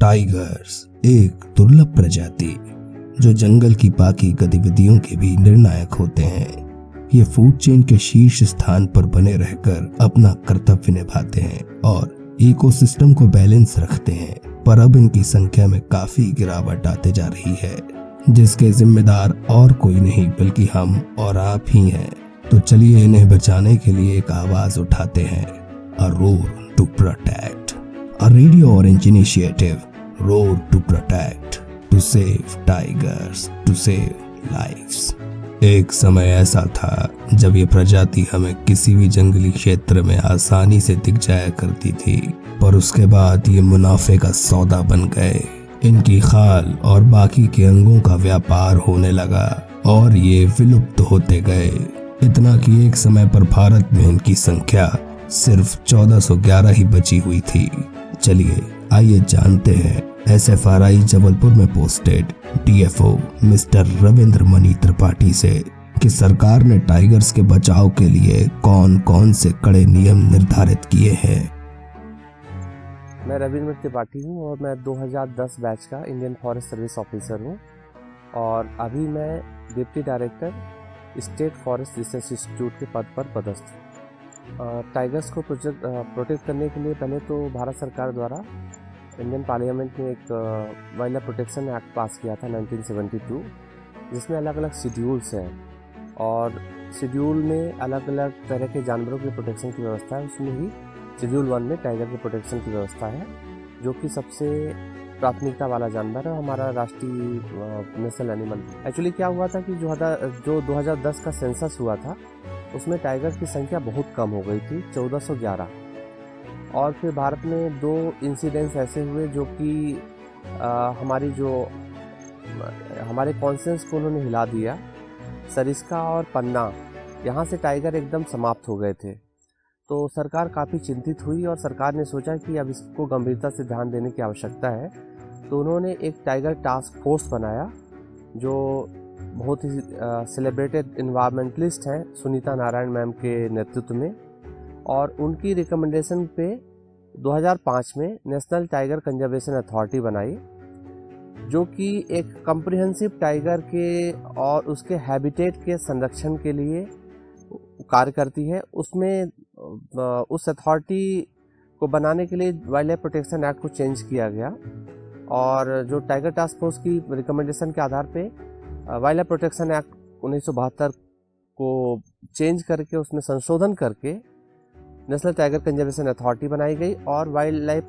Tigers एक दुर्लभ प्रजाति जो जंगल की बाकी गतिविधियों के भी निर्णायक होते हैं। ये फूड चेन के शीर्ष स्थान पर बने रहकर अपना कर्तव्य निभाते हैं और इकोसिस्टम को बैलेंस रखते हैं, पर अब इनकी संख्या में काफी गिरावट आते जा रही है, जिसके जिम्मेदार और कोई नहीं बल्कि हम और आप ही हैं। तो चलिए इन्हें बचाने के लिए एक आवाज उठाते हैं। A roar to protect, a radio orange initiative, roar to protect, to save tigers, to save lives. एक समय ऐसा था जब ये प्रजाति हमें किसी भी जंगली क्षेत्र में आसानी से दिख जाया करती थी, पर उसके बाद ये मुनाफे का सौदा बन गए। इनकी खाल और बाकी के अंगों का व्यापार होने लगा और ये विलुप्त होते गए। इतना कि एक समय पर भारत में इनकी संख्या सिर्फ 1411 ही बची हुई थी। चलिए आइए जानते हैं SFRI जबलपुर में posted DFO mister Ravindra Mani Tripathi से कि सरकार ने टाइगर्स के बचाव के लिए कौन कौन से कड़े नियम निर्धारित किए हैं। मैं रविंद्र त्रिपाठी हूँ और मैं 2010 बैच का इंडियन फॉरेस्ट सर्विस ऑफिसर हूँ और अभी मैं deputy director state forest research institute के पद पर पदस्थ हूँ। टाइगर्स को प्रोटेक्ट करने के लिए पहले तो भारत सरकार द्वारा इंडियन पार्लियामेंट में एक वाइल्ड लाइफ प्रोटेक्शन एक्ट पास किया था 1972, जिसमें अलग अलग शेड्यूल्स हैं और शेड्यूल में अलग अलग तरह के जानवरों की प्रोटेक्शन की व्यवस्था है। उसमें ही शेड्यूल 1 में टाइगर की प्रोटेक्शन की व्यवस्था है, जो कि सबसे प्राथमिकता वाला जानवर है, हमारा राष्ट्रीय नेशनल एनिमल। एक्चुअली क्या हुआ था कि जो 2010 का सेंसस हुआ था उसमें टाइगर की संख्या बहुत कम हो गई थी, 1411। और फिर भारत में 2 इंसिडेंट्स ऐसे हुए जो कि हमारे कॉन्सेंस को उन्होंने हिला दिया। सरिस्का और पन्ना, यहाँ से टाइगर एकदम समाप्त हो गए थे। तो सरकार काफ़ी चिंतित हुई और सरकार ने सोचा कि अब इसको गंभीरता से ध्यान देने की आवश्यकता है। तो उन्होंने एक टाइगर टास्क फोर्स बनाया, जो बहुत ही सेलिब्रेटेड इन्वायरमेंटलिस्ट हैं सुनीता नारायण मैम के नेतृत्व में, और उनकी रिकमेंडेशन पे 2005 में नेशनल टाइगर कंजर्वेशन अथॉरिटी बनाई, जो कि एक कम्प्रिहेंसिव टाइगर के और उसके हैबिटेट के संरक्षण के लिए कार्य करती है। उसमें उस अथॉरिटी को बनाने के लिए वाइल्ड लाइफ प्रोटेक्शन एक्ट को चेंज किया गया और जो टाइगर टास्क फोर्स की रिकमेंडेशन के आधार पे वाइल्ड लाइफ प्रोटेक्शन एक्ट 1972 को चेंज करके उसमें संशोधन करके नेशनल टाइगर कंजर्वेशन अथॉरिटी बनाई गई और wild life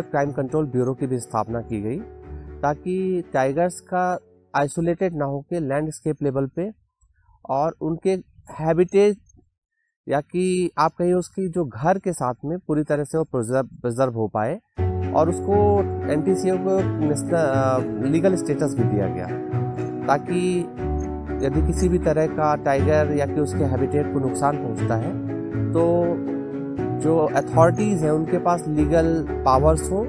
crime control bureau की भी स्थापना की गई, ताकि टाइगर्स का आइसोलेटेड ना होकर लैंडस्केप लेवल पे और उनके हैबिटेट या कि आप कहिए उसकी जो घर के साथ में पूरी तरह से वो प्रिजर्व हो पाए, और उसको NTCA को लीगल स्टेटस भी दिया गया, ताकि यदि किसी भी तरह का टाइगर या कि उसके हैबिटेट को नुकसान पहुंचता है तो जो अथॉरिटीज़ हैं उनके पास लीगल पावर्स हो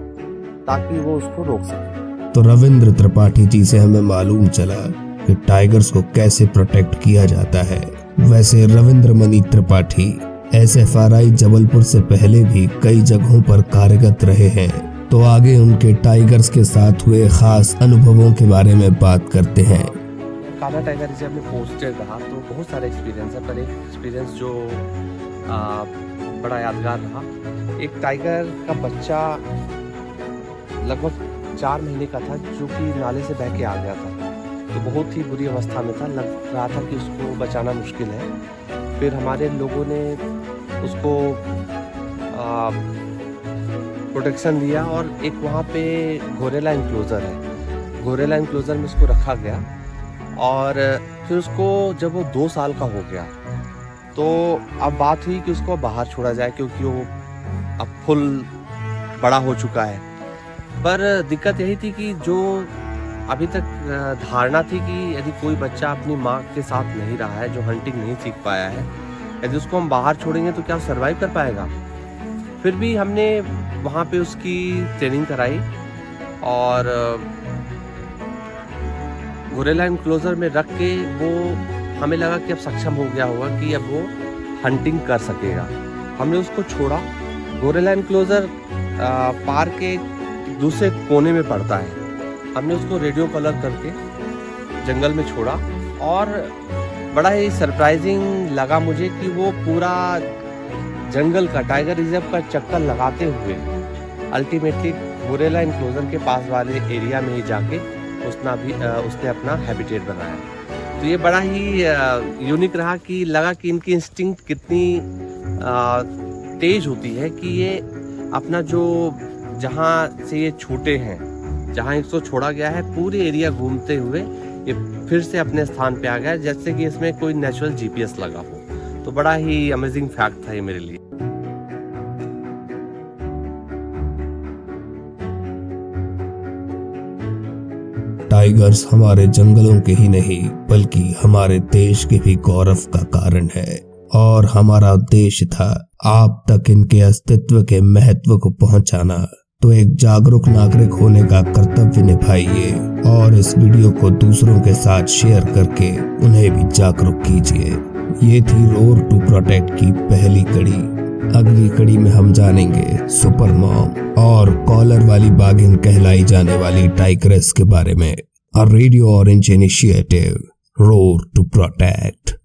ताकि वो उसको रोक सके। तो रविंद्र त्रिपाठी जी से हमें मालूम चला कि टाइगर्स को कैसे प्रोटेक्ट किया जाता है। वैसे रविंद्र मणि त्रिपाठी SFRI जबलपुर से पहले भी कई जगहों पर कार्यरत रहे हैं, तो आगे उनके टाइगर्स के साथ हुए खास अनुभवों के बारे में बात करते हैं। काला टाइगर जब मैं पोस्टेड रहा तो बहुत सारे एक्सपीरियंस है, पर एक एक्सपीरियंस जो बड़ा यादगार रहा। एक टाइगर का बच्चा लगभग 4 महीने का था, जो कि नाले से बह के आ गया था, तो बहुत ही बुरी अवस्था में था। लग रहा था कि उसको बचाना मुश्किल है। फिर हमारे लोगों ने उसको प्रोटेक्शन दिया और एक वहाँ पे गोरेला इंक्लोजर है, गोरेला इंक्लोजर में उसको रखा गया। और फिर उसको जब वो 2 साल का हो गया तो अब बात हुई कि उसको बाहर छोड़ा जाए, क्योंकि वो अब फुल बड़ा हो चुका है। पर दिक्कत यही थी कि जो अभी तक धारणा थी कि यदि कोई बच्चा अपनी माँ के साथ नहीं रहा है, जो हंटिंग नहीं सीख पाया है, यदि उसको हम बाहर छोड़ेंगे तो क्या सर्वाइव कर पाएगा। फिर भी हमने वहाँ पे उसकी ट्रेनिंग कराई और गोरेला एनक्लोजर में रख के वो हमें लगा कि अब सक्षम हो गया होगा कि अब वो हंटिंग कर सकेगा। हमने उसको छोड़ा गोरेला एनक्लोजर पार्क के दूसरे कोने में पड़ता है। हमने उसको रेडियो कलर करके जंगल में छोड़ा और बड़ा ही सरप्राइजिंग लगा मुझे कि वो पूरा जंगल का टाइगर रिजर्व का चक्कर लगाते हुए अल्टीमेटली गोरेला एनक्लोजर के पास वाले एरिया में ही जाके उसने अपना हैबिटेट बनाया। तो ये बड़ा ही यूनिक रहा कि लगा कि इनकी इंस्टिंक्ट कितनी तेज होती है कि ये अपना जो जहाँ से ये छूटे हैं, जहाँ इसको छोड़ा गया है, पूरे एरिया घूमते हुए ये फिर से अपने स्थान पे आ गया, जैसे कि इसमें कोई नेचुरल जीपीएस लगा हो। तो बड़ा ही अमेजिंग फैक्ट था ये मेरे लिए। टाइगर्स हमारे जंगलों के ही नहीं बल्कि हमारे देश के भी गौरव का कारण है और हमारा उद्देश्य था आप तक इनके अस्तित्व के महत्व को पहुंचाना। तो एक जागरूक नागरिक होने का कर्तव्य निभाइए और इस वीडियो को दूसरों के साथ शेयर करके उन्हें भी जागरूक कीजिए। ये थी रोर टू प्रोटेक्ट की पहली कड़ी। अगली कड़ी में हम जानेंगे सुपर मॉम और कॉलर वाली बाघिन कहलाई जाने वाली टाइग्रेस के बारे में। A radio orange initiative, roar to protect.